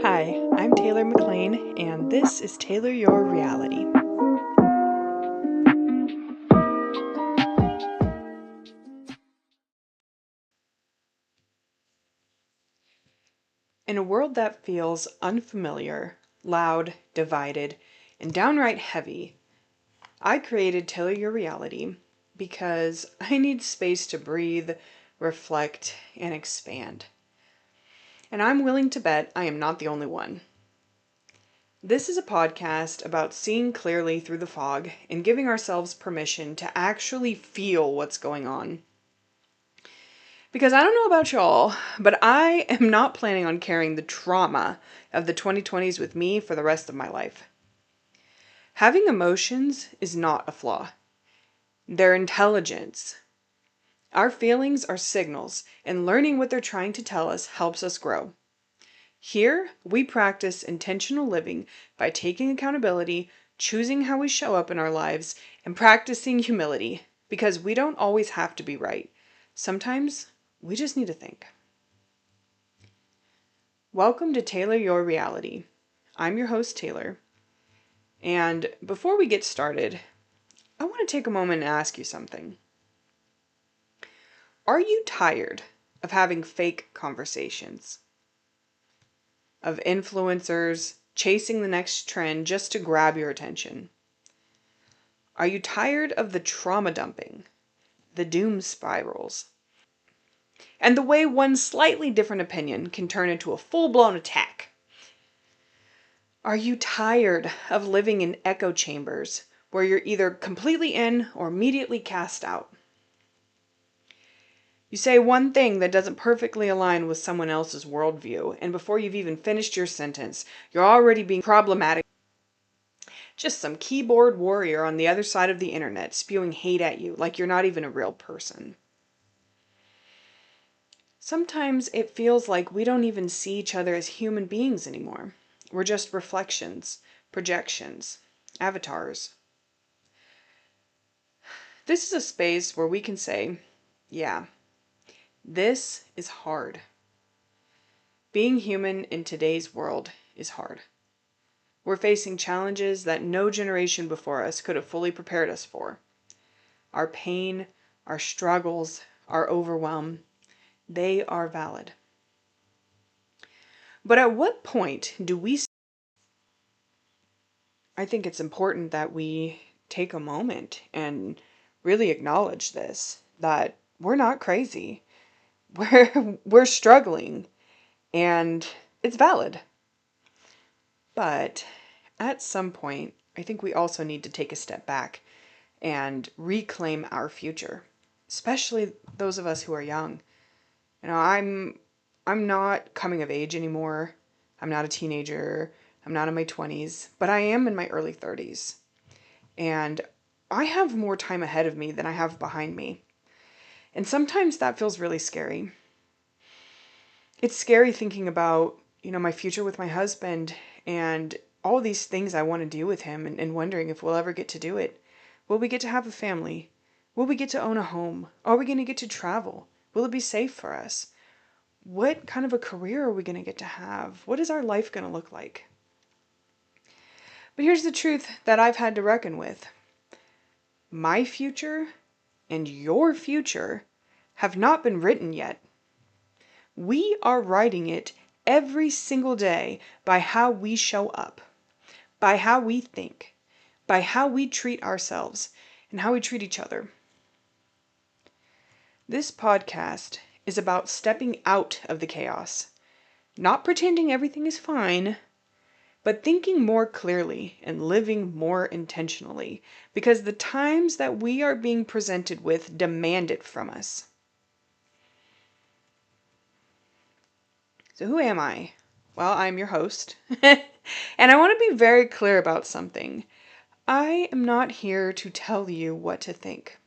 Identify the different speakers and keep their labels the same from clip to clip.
Speaker 1: Hi, I'm Taylor McLean, and this is Taylor Your Reality. In a world that feels unfamiliar, loud, divided, and downright heavy, I created Taylor Your Reality because I need space to breathe, reflect, and expand. And I'm willing to bet I am not the only one. This is a podcast about seeing clearly through the fog and giving ourselves permission to actually feel what's going on. Because I don't know about y'all, but I am not planning on carrying the trauma of the 2020s with me for the rest of my life. Having emotions is not a flaw. They're intelligence. Our feelings are signals, and learning what they're trying to tell us helps us grow. Here, we practice intentional living by taking accountability, choosing how we show up in our lives, and practicing humility, because we don't always have to be right. Sometimes, we just need to think. Welcome to Taylor Your Reality. I'm your host, Taylor. And before we get started, I want to take a moment and ask you something. Are you tired of having fake conversations? Of influencers chasing the next trend just to grab your attention? Are you tired of the trauma dumping, the doom spirals, and the way one slightly different opinion can turn into a full-blown attack? Are you tired of living in echo chambers where you're either completely in or immediately cast out? You say one thing that doesn't perfectly align with someone else's worldview, and before you've even finished your sentence, you're already being problematic. Just some keyboard warrior on the other side of the internet spewing hate at you like you're not even a real person. Sometimes it feels like we don't even see each other as human beings anymore. We're just reflections, projections, avatars. This is a space where we can say, yeah, this is hard. Being human in today's world is hard. We're facing challenges that no generation before us could have fully prepared us for. Our pain, our struggles, our overwhelm, they are valid. But at what point do we... I think it's important that we take a moment and really acknowledge this, that we're not crazy. We're struggling, and it's valid. But at some point, I think we also need to take a step back and reclaim our future, especially those of us who are young. I'm not coming of age anymore. I'm not a teenager. I'm not in my 20s, but I am in my early 30s. And I have more time ahead of me than I have behind me. And sometimes that feels really scary. It's scary thinking about, my future with my husband and all these things I want to do with him and wondering if we'll ever get to do it. Will we get to have a family? Will we get to own a home? Are we going to get to travel? Will it be safe for us? What kind of a career are we going to get to have? What is our life going to look like? But here's the truth that I've had to reckon with. My future and your future have not been written yet. We are writing it every single day by how we show up, by how we think, by how we treat ourselves, and how we treat each other. This podcast is about stepping out of the chaos, not pretending everything is fine, but thinking more clearly and living more intentionally, because the times that we are being presented with demand it from us. So who am I? Well, I'm your host, and I want to be very clear about something. I am not here to tell you what to think.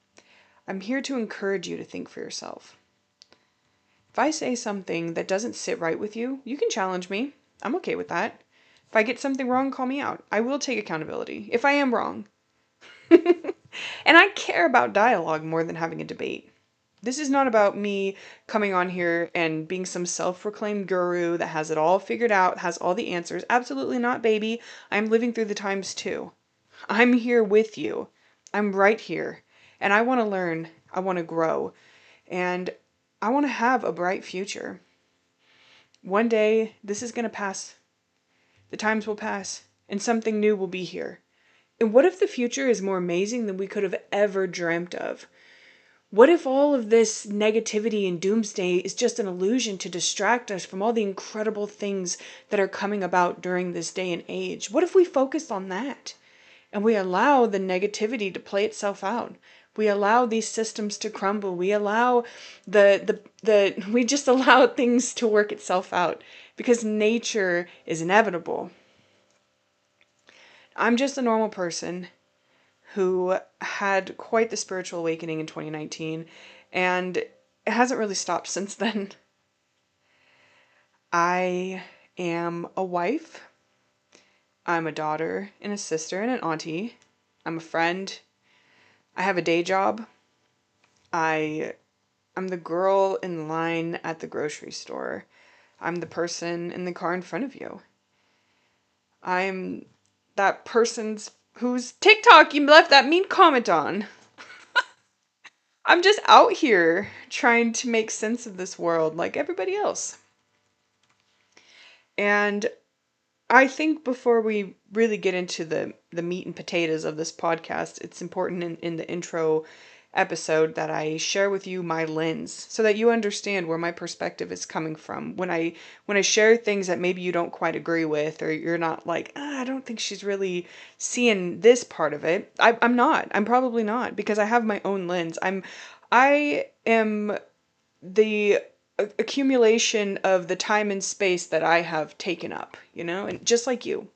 Speaker 1: I'm here to encourage you to think for yourself. If I say something that doesn't sit right with you, you can challenge me. I'm okay with that. If I get something wrong, call me out. I will take accountability if I am wrong. And I care about dialogue more than having a debate. This is not about me coming on here and being some self-proclaimed guru that has it all figured out, has all the answers. Absolutely not, baby. I'm living through the times too. I'm here with you. I'm right here. And I want to learn. I want to grow. And I want to have a bright future. One day, this is going to pass. The times will pass, and something new will be here. And what if the future is more amazing than we could have ever dreamt of? What if all of this negativity and doomsday is just an illusion to distract us from all the incredible things that are coming about during this day and age? What if we focus on that and we allow the negativity to play itself out? We allow these systems to crumble. We allow we just allow things to work itself out because nature is inevitable. I'm just a normal person who had quite the spiritual awakening in 2019, and it hasn't really stopped since then. I am a wife, I'm a daughter and a sister and an auntie, I'm a friend, I have a day job, I'm the girl in line at the grocery store, I'm the person in the car in front of you, I'm that person's whose TikTok you left that mean comment on. I'm just out here trying to make sense of this world like everybody else. And I think before we really get into the meat and potatoes of this podcast, it's important in the intro episode that I share with you my lens so that you understand where my perspective is coming from. When I share things that maybe you don't quite agree with, or you're not like, I don't think she's really seeing this part of it. I'm not. I'm probably not, because I have my own lens. I am the accumulation of the time and space that I have taken up, and just like you.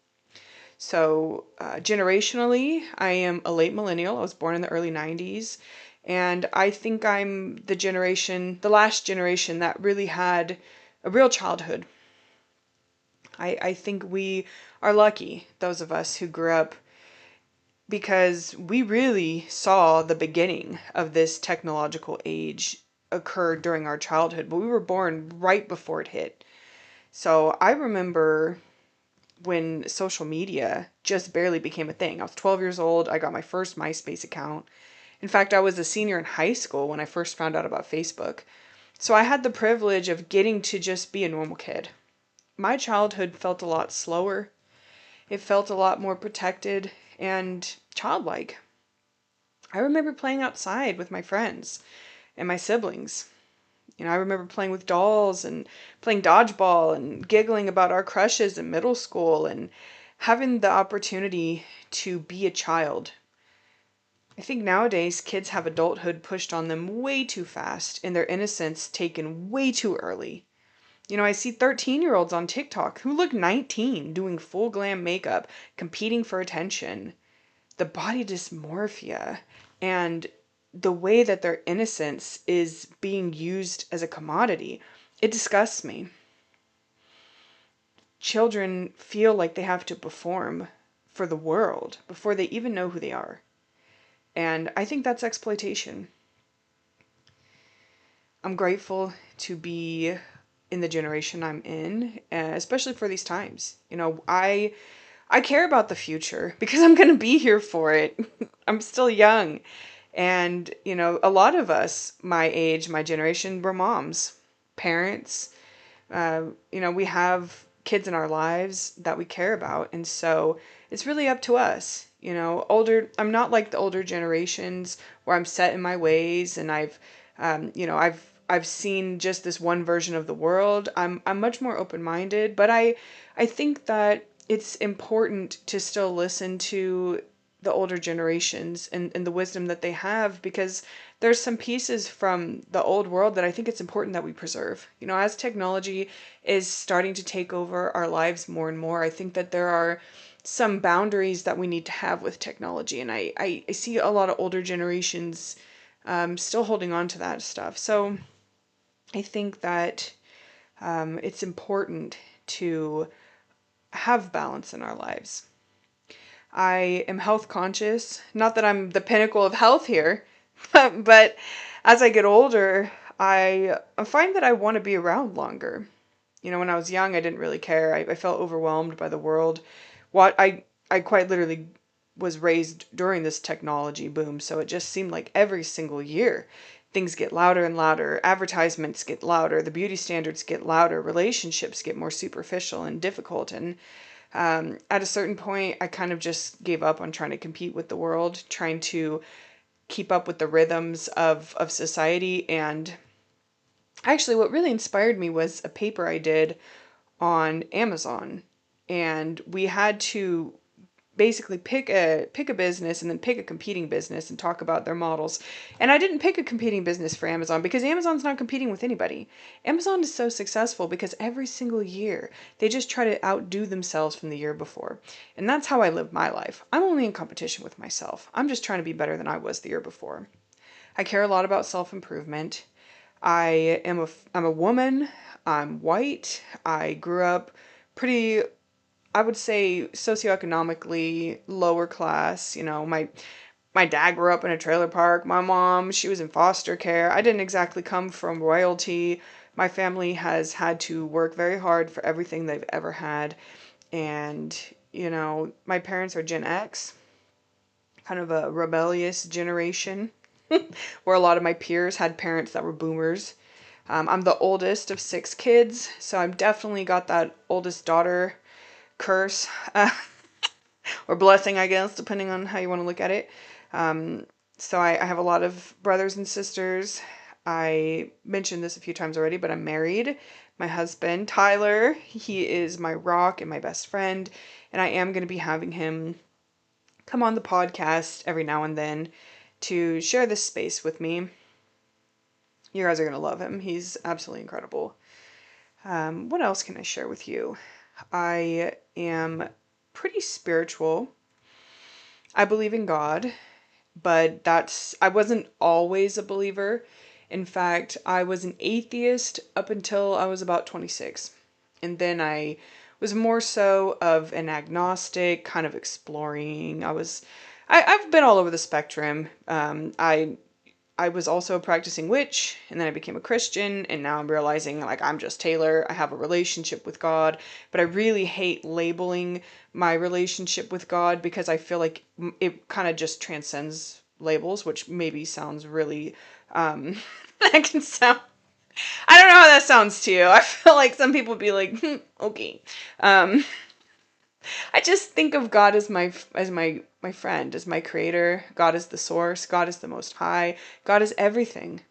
Speaker 1: So, generationally, I am a late millennial. I was born in the early 90s. And I think I'm the last generation that really had a real childhood. I think we are lucky, those of us who grew up, because we really saw the beginning of this technological age occur during our childhood, but we were born right before it hit. So I remember when social media just barely became a thing. I was 12 years old. I got my first MySpace account. In fact, I was a senior in high school when I first found out about Facebook. So I had the privilege of getting to just be a normal kid. My childhood felt a lot slower. It felt a lot more protected and childlike. I remember playing outside with my friends and my siblings. I remember playing with dolls and playing dodgeball and giggling about our crushes in middle school and having the opportunity to be a child. I think nowadays kids have adulthood pushed on them way too fast and their innocence taken way too early. I see 13-year-olds on TikTok who look 19 doing full glam makeup, competing for attention. The body dysmorphia and the way that their innocence is being used as a commodity, it disgusts me. Children feel like they have to perform for the world before they even know who they are. And I think that's exploitation. I'm grateful to be in the generation I'm in, especially for these times. I care about the future because I'm going to be here for it. I'm still young. And, a lot of us, my age, my generation, we're moms, parents. We have kids in our lives that we care about. And so it's really up to us. I'm not like the older generations where I'm set in my ways and I've seen just this one version of the world. I'm much more open-minded, but I think that it's important to still listen to the older generations and the wisdom that they have, because there's some pieces from the old world that I think it's important that we preserve. As technology is starting to take over our lives more and more, I think that there are some boundaries that we need to have with technology. And I see a lot of older generations still holding on to that stuff. So I think that it's important to have balance in our lives. I am health conscious. Not that I'm the pinnacle of health here. But as I get older, I find that I want to be around longer. When I was young, I didn't really care. I felt overwhelmed by the world. What I quite literally was raised during this technology boom, so it just seemed like every single year things get louder and louder, advertisements get louder, the beauty standards get louder, relationships get more superficial and difficult. And at a certain point, I kind of just gave up on trying to compete with the world, trying to keep up with the rhythms of society. And actually, what really inspired me was a paper I did on Amazon. And we had to basically pick a business and then pick a competing business and talk about their models. And I didn't pick a competing business for Amazon because Amazon's not competing with anybody. Amazon is so successful because every single year they just try to outdo themselves from the year before. And that's how I live my life. I'm only in competition with myself. I'm just trying to be better than I was the year before. I care a lot about self-improvement. I'm a woman. I'm white. I grew up pretty, I would say, socioeconomically lower class. My dad grew up in a trailer park. My mom, she was in foster care. I didn't exactly come from royalty. My family has had to work very hard for everything they've ever had. And, my parents are Gen X, kind of a rebellious generation, where a lot of my peers had parents that were boomers. I'm the oldest of 6 kids, so I've definitely got that oldest daughter curse, or blessing, I guess, depending on how you want to look at it. So I have a lot of brothers and sisters. I mentioned this a few times already, but I'm married. My husband, Tyler, he is my rock and my best friend, and I am going to be having him come on the podcast every now and then to share this space with me. You guys are going to love him. He's absolutely incredible. What else can I share with you? I am pretty spiritual. I believe in God, but I wasn't always a believer. In fact, I was an atheist up until I was about 26. And then I was more so of an agnostic, kind of exploring. I've been all over the spectrum. I was also a practicing witch, and then I became a Christian, and now I'm realizing, like, I'm just Taylor. I have a relationship with God, but I really hate labeling my relationship with God because I feel like it kind of just transcends labels, which maybe sounds really, that can sound, I don't know how that sounds to you. I feel like some people would be like, okay. I just think of God as my friend, as my creator. God is the source. God is the most high. God is everything.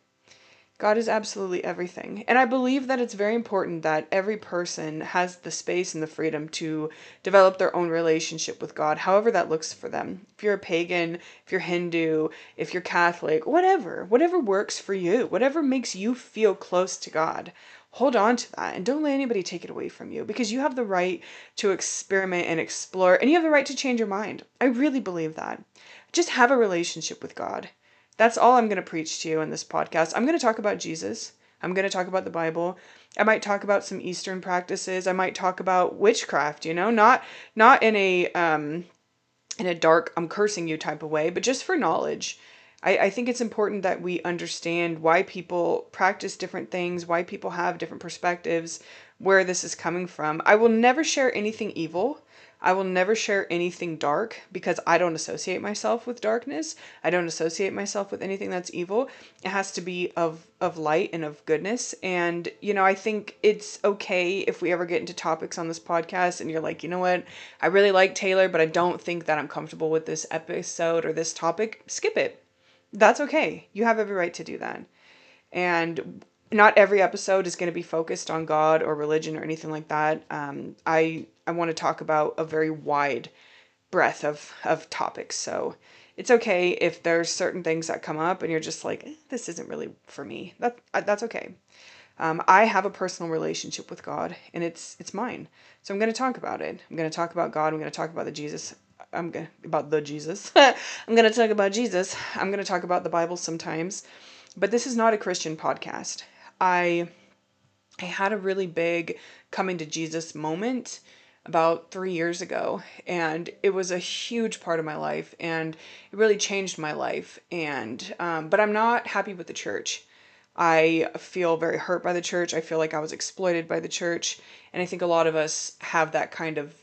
Speaker 1: God is absolutely everything. And I believe that it's very important that every person has the space and the freedom to develop their own relationship with God, however that looks for them. If you're a pagan, if you're Hindu, if you're Catholic, whatever works for you, whatever makes you feel close to God. Hold on to that and don't let anybody take it away from you, because you have the right to experiment and explore, and you have the right to change your mind. I really believe that. Just have a relationship with God. That's all I'm going to preach to you in this podcast. I'm going to talk about Jesus. I'm going to talk about the Bible. I might talk about some Eastern practices. I might talk about witchcraft, not in a dark, I'm cursing you type of way, but just for knowledge. I think it's important that we understand why people practice different things, why people have different perspectives, where this is coming from. I will never share anything evil. I will never share anything dark because I don't associate myself with darkness. I don't associate myself with anything that's evil. It has to be of light and of goodness. And, I think it's okay if we ever get into topics on this podcast and you're like, you know what? I really like Taylor, but I don't think that I'm comfortable with this episode or this topic. Skip it. That's okay. You have every right to do that. And not every episode is going to be focused on God or religion or anything like that. I want to talk about a very wide breadth of topics. So it's okay if there's certain things that come up and you're just like, this isn't really for me. That's okay. I have a personal relationship with God, and it's mine. So I'm going to talk about it. I'm going to talk about God. I'm going to talk about the Jesus. I'm going to about the Jesus. I'm going to talk about Jesus. I'm going to talk about the Bible sometimes, but this is not a Christian podcast. I had a really big coming to Jesus moment about 3 years ago, and it was a huge part of my life, and it really changed my life. And but I'm not happy with the church. I feel very hurt by the church. I feel like I was exploited by the church, and I think a lot of us have that kind of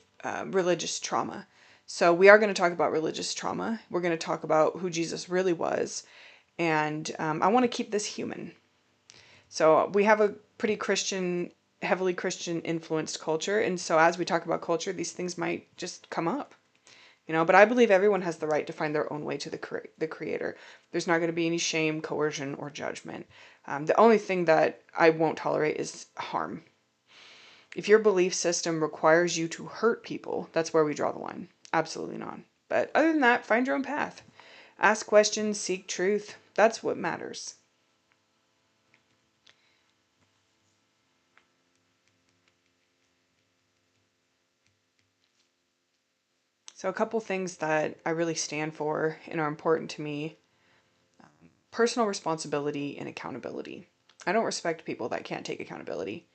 Speaker 1: religious trauma. So we are going to talk about religious trauma. We're going to talk about who Jesus really was, and I want to keep this human. So we have a pretty Christian, heavily Christian influenced culture. And so as we talk about culture, these things might just come up, but I believe everyone has the right to find their own way to the creator. There's not going to be any shame, coercion, or judgment. The only thing that I won't tolerate is harm. If your belief system requires you to hurt people, that's where we draw the line. Absolutely not. But other than that, find your own path. Ask questions, seek truth. That's what matters. So, a couple things that I really stand for and are important to me: personal responsibility and accountability. I don't respect people that can't take accountability,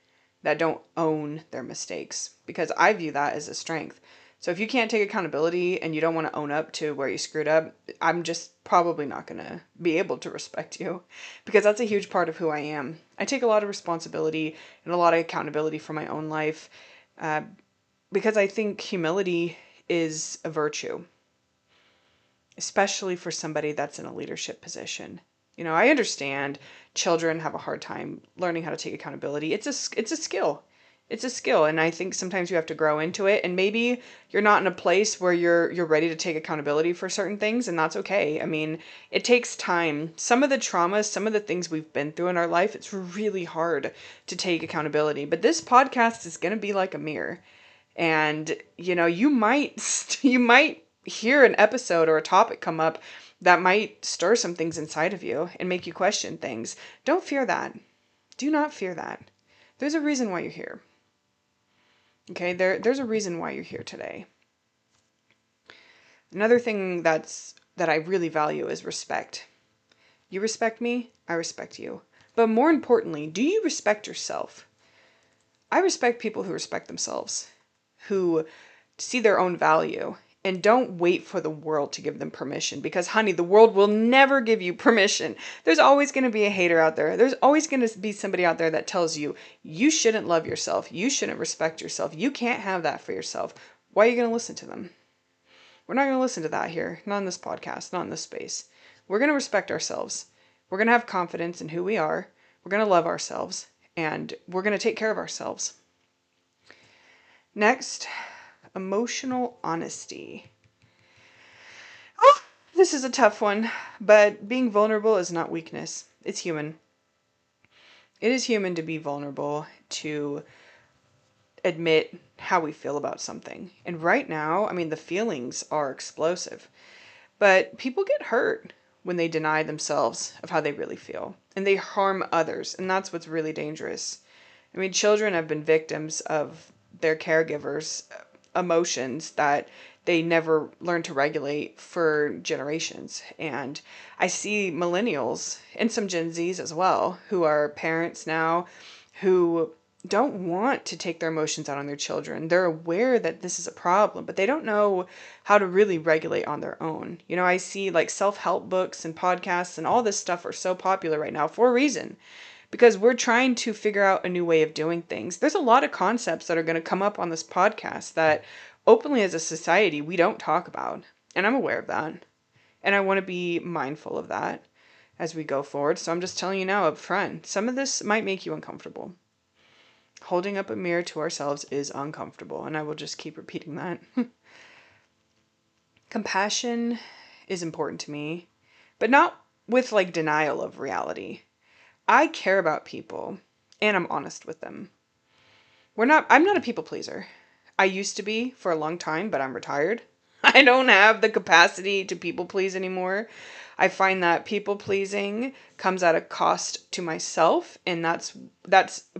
Speaker 1: that don't own their mistakes, because I view that as a strength. So, if you can't take accountability and you don't want to own up to where you screwed up, I'm just probably not going to be able to respect you, because that's a huge part of who I am. I take a lot of responsibility and a lot of accountability for my own life, uh, because I think humility is a virtue, especially for somebody that's in a leadership position. I understand children have a hard time learning how to take accountability. It's a skill. It's a skill, and I think sometimes you have to grow into it, and maybe you're not in a place where you're ready to take accountability for certain things, and that's okay. I mean, it takes time. Some of the traumas, some of the things we've been through in our life, it's really hard to take accountability. But this podcast is going to be like a mirror. And you might hear an episode or a topic come up that might stir some things inside of you and make you question things. Don't fear that. Do not fear that. There's a reason why you're here. Okay, there's a reason why you're here today. Another thing that I really value is respect. You respect me, I respect you. But more importantly, do you respect yourself? I respect people who respect themselves, who see their own value and don't wait for the world to give them permission, because honey, the world will never give you permission. There's always going to be a hater out there. There's always going to be somebody out there that tells you you shouldn't love yourself. You shouldn't respect yourself. You can't have that for yourself. Why are you going to listen to them? We're not going to listen to that here. Not in this podcast, not in this space. We're going to respect ourselves. We're going to have confidence in who we are. We're going to love ourselves, and we're going to take care of ourselves. Next, emotional honesty. Oh, this is a tough one, but being vulnerable is not weakness. It's human. It is human to be vulnerable, to admit how we feel about something. And right now, I mean, the feelings are explosive, but people get hurt when they deny themselves of how they really feel, and they harm others, and that's what's really dangerous. I mean, children have been victims of their caregivers' emotions that they never learned to regulate for generations. And I see millennials and some Gen Zs as well, who are parents now, who don't want to take their emotions out on their children. They're aware that this is a problem, but they don't know how to really regulate on their own. I see like self-help books and podcasts and all this stuff are so popular right now for a reason, because we're trying to figure out a new way of doing things. There's a lot of concepts that are going to come up on this podcast that openly as a society we don't talk about, and I'm aware of that, and I want to be mindful of that as we go forward. So I'm just telling you now up front, some of this might make you uncomfortable. Holding up a mirror to ourselves is uncomfortable, and I will just keep repeating that. Compassion is important to me, but not with like denial of reality. I care about people, and I'm honest with them. I'm not a people pleaser. I used to be for a long time, but I'm retired. I don't have the capacity to people please anymore. I find that people pleasing comes at a cost to myself, and that's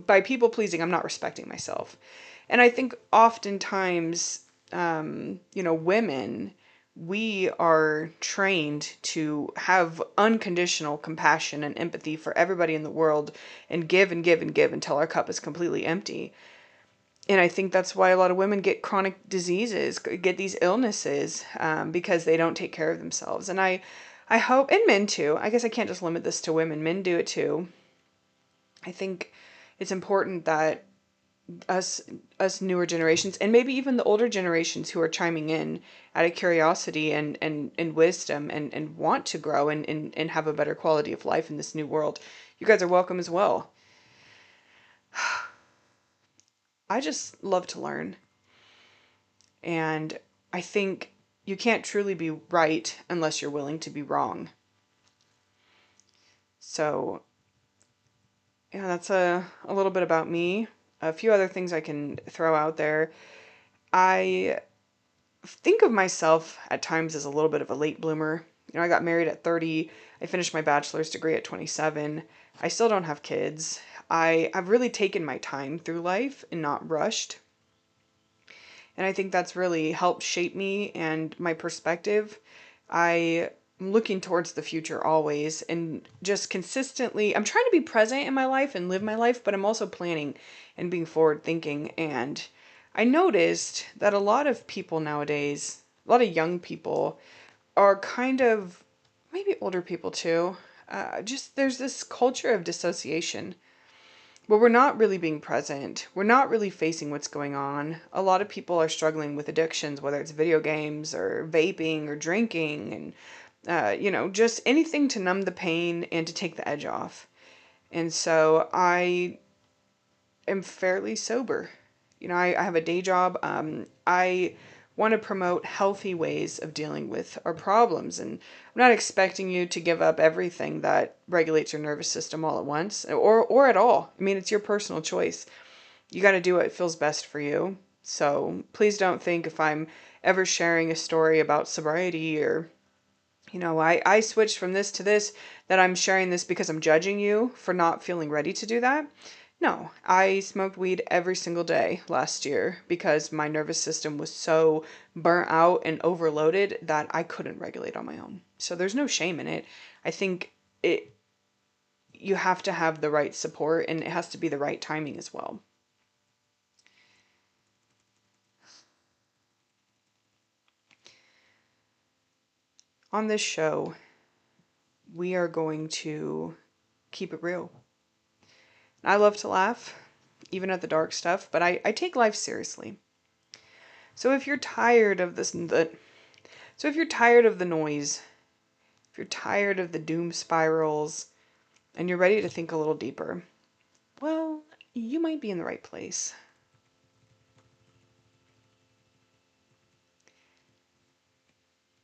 Speaker 1: by people pleasing, I'm not respecting myself. And I think oftentimes, women, we are trained to have unconditional compassion and empathy for everybody in the world and give and give and give until our cup is completely empty. And I think that's why a lot of women get chronic diseases, get these illnesses, because they don't take care of themselves. And I hope, and men too, I guess I can't just limit this to women, men do it too. I think it's important that us us newer generations, and maybe even the older generations who are chiming in out of curiosity and wisdom, and want to grow and have a better quality of life in this new world, you guys are welcome as well. I just love to learn, and I think you can't truly be right unless you're willing to be wrong. So yeah, that's a little bit about me. A few other things I can throw out there. I think of myself at times as a little bit of a late bloomer. I got married at 30. I finished my bachelor's degree at 27. I still don't have kids. I've really taken my time through life and not rushed. And I think that's really helped shape me and my perspective. I'm looking towards the future always, and just consistently, I'm trying to be present in my life and live my life, but I'm also planning and being forward thinking. And I noticed that a lot of people nowadays, a lot of young people, are kind of, maybe older people too, just there's this culture of dissociation where we're not really being present. We're not really facing what's going on. A lot of people are struggling with addictions, whether it's video games or vaping or drinking, and just anything to numb the pain and to take the edge off. And so I am fairly sober. I have a day job. I want to promote healthy ways of dealing with our problems. And I'm not expecting you to give up everything that regulates your nervous system all at once, or at all. I mean, it's your personal choice. You got to do what feels best for you. So please don't think if I'm ever sharing a story about sobriety, or I switched from this to this, that I'm sharing this because I'm judging you for not feeling ready to do that. No, I smoked weed every single day last year because my nervous system was so burnt out and overloaded that I couldn't regulate on my own. So there's no shame in it. I think you have to have the right support, and it has to be the right timing as well. On this show, we are going to keep it real. I love to laugh, even at the dark stuff, but I take life seriously. So if you're tired of if you're tired of the noise, if you're tired of the doom spirals, and you're ready to think a little deeper, well, you might be in the right place.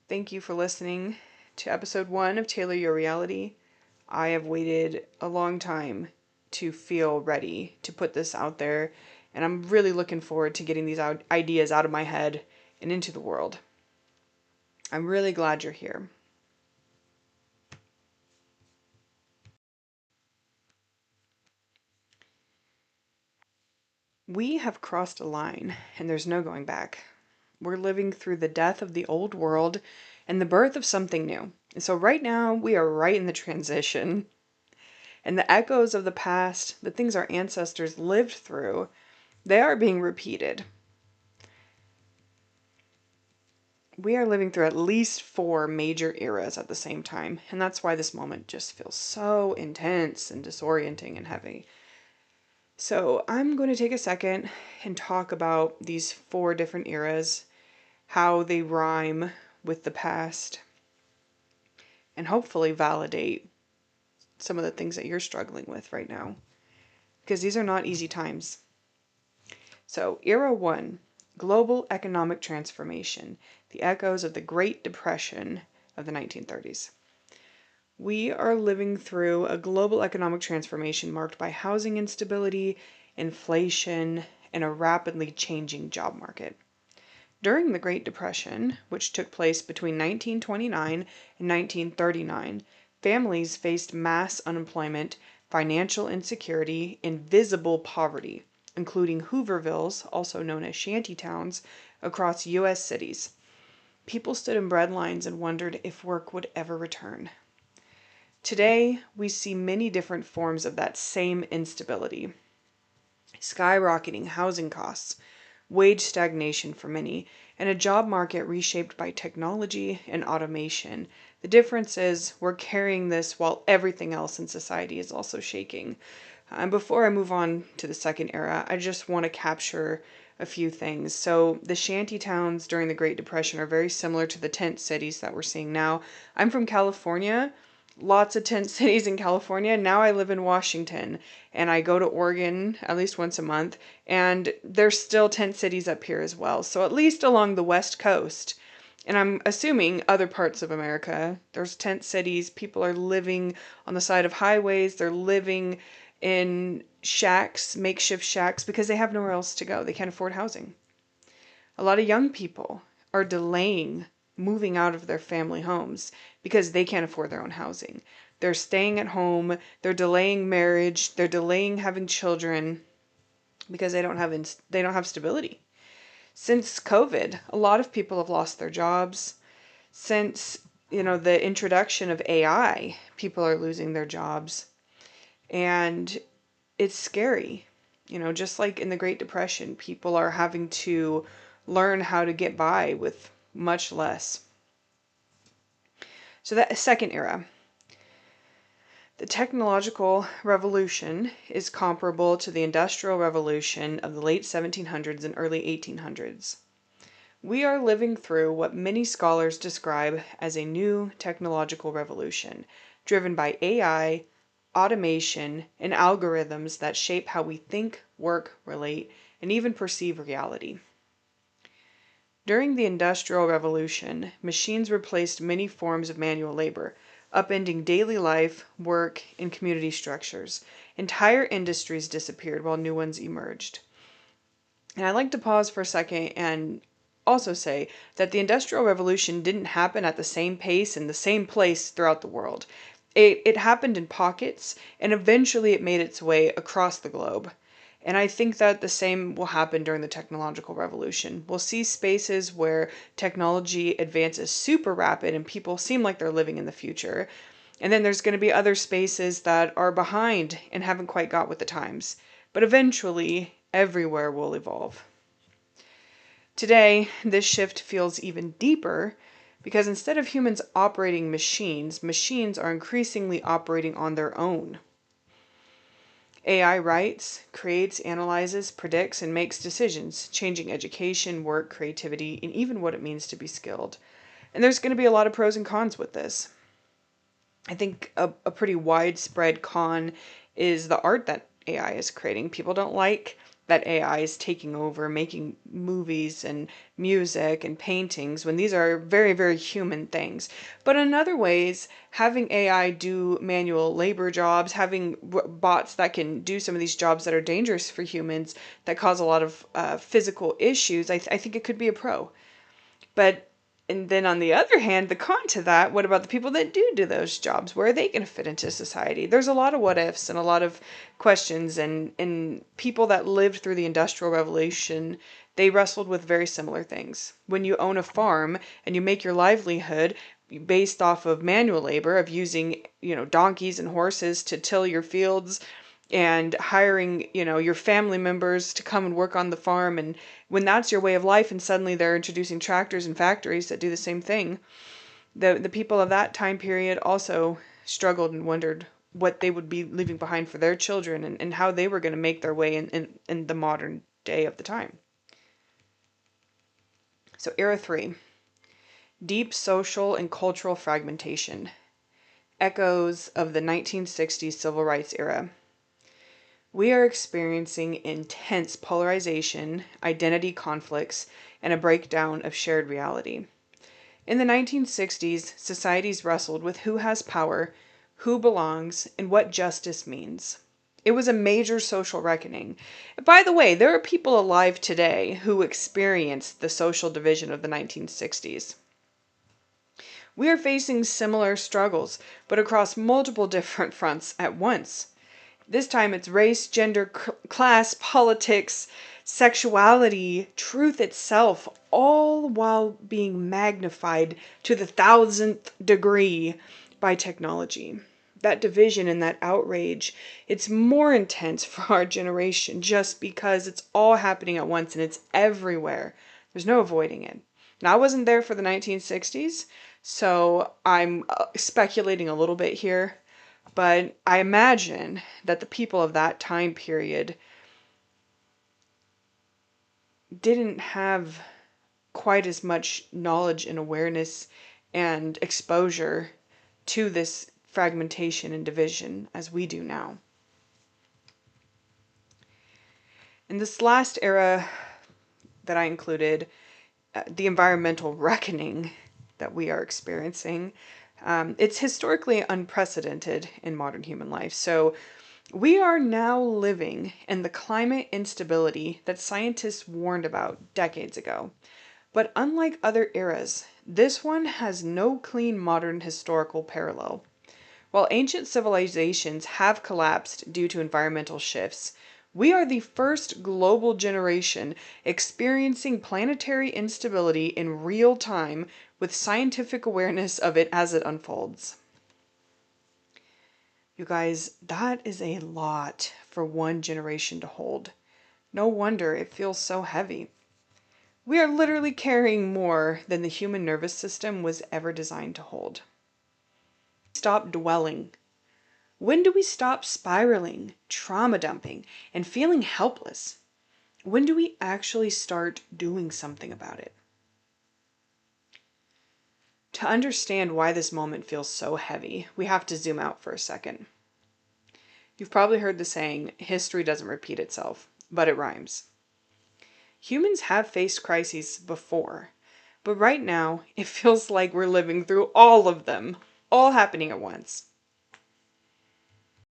Speaker 1: Thank you for listening to episode 1 of Tailor Your Reality. I have waited a long time to feel ready to put this out there, and I'm really looking forward to getting these ideas out of my head and into the world. I'm really glad you're here. We have crossed a line, and there's no going back. We're living through the death of the old world and the birth of something new. And so right now, we are right in the transition. And the echoes of the past, the things our ancestors lived through, they are being repeated. We are living through at least 4 major eras at the same time, and that's why this moment just feels so intense and disorienting and heavy. So I'm going to take a second and talk about these 4 different eras, how they rhyme with the past, and hopefully validate some of the things that you're struggling with right now, because these are not easy times. So, Era 1, Global Economic Transformation, the echoes of the Great Depression of the 1930s. We are living through a global economic transformation marked by housing instability, inflation, and a rapidly changing job market. During the Great Depression, which took place between 1929 and 1939, families faced mass unemployment, financial insecurity, and visible poverty, including Hoovervilles, also known as shanty towns, across U.S. cities. People stood in bread lines and wondered if work would ever return. Today, we see many different forms of that same instability. skyrocketing housing costs, wage stagnation for many, and a job market reshaped by technology and automation. The difference is we're carrying this while everything else in society is also shaking. And before I move on to the second era, I just want to capture a few things. So, the shanty towns during the Great Depression are very similar to the tent cities that we're seeing now. I'm from California, lots of tent cities in California. Now I live in Washington and I go to Oregon at least once a month, and there's still tent cities up here as well. So, at least along the West Coast, and I'm assuming other parts of America, there's tent cities. People are living on the side of highways, they're living in shacks, makeshift shacks, because they have nowhere else to go. They can't afford housing. A lot of young people are delaying moving out of their family homes because they can't afford their own housing. They're staying at home, they're delaying marriage, they're delaying having children because they don't have stability. Since COVID, a lot of people have lost their jobs. Since, the introduction of AI, people are losing their jobs. And it's scary. Just like in the Great Depression, people are having to learn how to get by with much less. So that second era, the technological revolution is comparable to the Industrial Revolution of the late 1700s and early 1800s. We are living through what many scholars describe as a new technological revolution, driven by AI, automation, and algorithms that shape how we think, work, relate, and even perceive reality. During the Industrial Revolution, machines replaced many forms of manual labor, upending daily life, work, and community structures. Entire industries disappeared while new ones emerged. And I'd like to pause for a second and also say that the Industrial Revolution didn't happen at the same pace in the same place throughout the world. It happened in pockets, and eventually it made its way across the globe. And I think that the same will happen during the technological revolution. We'll see spaces where technology advances super rapid and people seem like they're living in the future. And then there's going to be other spaces that are behind and haven't quite got with the times. But eventually, everywhere will evolve. Today, this shift feels even deeper because instead of humans operating machines, machines are increasingly operating on their own. AI writes, creates, analyzes, predicts, and makes decisions, changing education, work, creativity, and even what it means to be skilled. And there's going to be a lot of pros and cons with this. I think a pretty widespread con is the art that AI is creating. People don't like that AI is taking over, making movies and music and paintings when these are very, very human things. But in other ways, having AI do manual labor jobs, having bots that can do some of these jobs that are dangerous for humans, that cause a lot of physical issues, I think it could be a pro. And then on the other hand, the con to that, what about the people that do those jobs? Where are they going to fit into society? There's a lot of what ifs and a lot of questions, and people that lived through the Industrial Revolution, they wrestled with very similar things. When you own a farm and you make your livelihood based off of manual labor, of using, donkeys and horses to till your fields, and hiring, your family members to come and work on the farm. And when that's your way of life and suddenly they're introducing tractors and factories that do the same thing, the people of that time period also struggled and wondered what they would be leaving behind for their children, and how they were going to make their way in the modern day of the time. So era 3, deep social and cultural fragmentation, echoes of the 1960s civil rights era. We are experiencing intense polarization, identity conflicts, and a breakdown of shared reality. In the 1960s, societies wrestled with who has power, who belongs, and what justice means. It was a major social reckoning. By the way, there are people alive today who experienced the social division of the 1960s. We are facing similar struggles, but across multiple different fronts at once. This time it's race, gender, class, politics, sexuality, truth itself, all while being magnified to the 1000th degree by technology. that division and that outrage, it's more intense for our generation just because it's all happening at once and it's everywhere. There's no avoiding it. Now, I wasn't there for the 1960s, so I'm speculating a little bit here, but I imagine that the people of that time period didn't have quite as much knowledge and awareness and exposure to this fragmentation and division as we do now. In this last era that I included, the environmental reckoning that we are experiencing, it's historically unprecedented in modern human life. So we are now living in the climate instability that scientists warned about decades ago. But unlike other eras, this one has no clean modern historical parallel. While ancient civilizations have collapsed due to environmental shifts, we are the first global generation experiencing planetary instability in real time with scientific awareness of it as it unfolds. You guys, that is a lot for one generation to hold. No wonder it feels so heavy. We are literally carrying more than the human nervous system was ever designed to hold. Stop dwelling. When do we stop spiraling, trauma dumping, and feeling helpless? When do we actually start doing something about it? To understand why this moment feels so heavy, we have to zoom out for a second. You've probably heard the saying, history doesn't repeat itself, but it rhymes. Humans have faced crises before, but right now it feels like we're living through all of them, all happening at once.